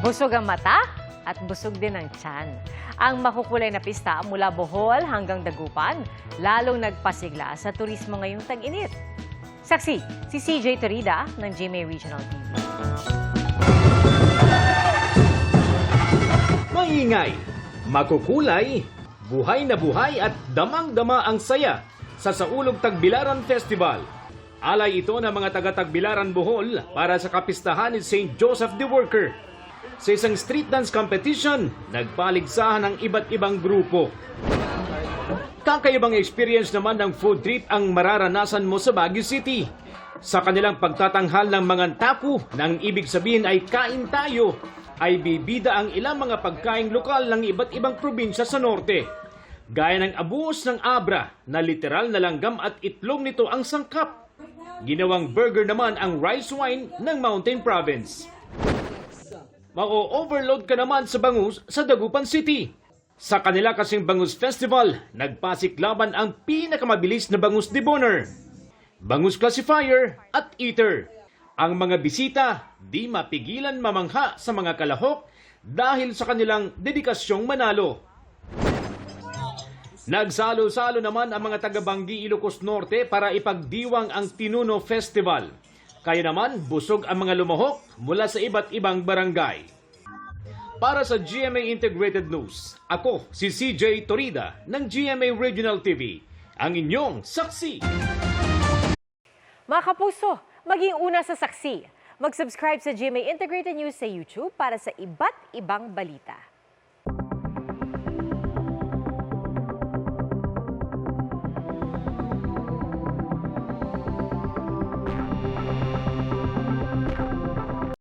Busog ang mata at busog din ang tiyan. Ang makukulay na pista mula Bohol hanggang Dagupan, lalong nagpasigla sa turismo ngayong tag-init. Saksi, si CJ Torida ng GMA Regional TV. Maingay, makukulay, buhay na buhay at damang-dama ang saya sa Saulog Tagbilaran Festival. Alay ito ng mga taga-Tagbilaran Bohol para sa kapistahan ni St. Joseph the Worker. Sa isang street dance competition, nagpaligsahan ng iba't ibang grupo. Kakaibang experience naman ng food trip ang mararanasan mo sa Baguio City. Sa kanilang pagtatanghal ng mga taku, nang ibig sabihin ay kain tayo, ay bibida ang ilang mga pagkaing lokal ng iba't ibang probinsya sa norte. Gaya ng abuos ng abra na literal na langgam at itlog nito ang sangkap. Ginawang burger naman ang rice wine ng Mountain Province. Mao-overload ka naman sa bangus sa Dagupan City. Sa kanila kasing Bangus Festival, nagpasiklaban ang pinakamabilis na bangus deboner, bangus classifier at eater. Ang mga bisita di mapigilan mamangha sa mga kalahok dahil sa kanilang dedikasyong manalo. Nagsalo-salo naman ang mga taga-Banggi, Ilocos Norte para ipagdiwang ang Tinuno Festival. Kaya naman busog ang mga lumahok mula sa iba't ibang barangay. Para sa GMA Integrated News, ako si CJ Torida ng GMA Regional TV, ang inyong saksi. Mga kapuso, maging una sa saksi. Mag-subscribe sa GMA Integrated News sa YouTube para sa iba't ibang balita.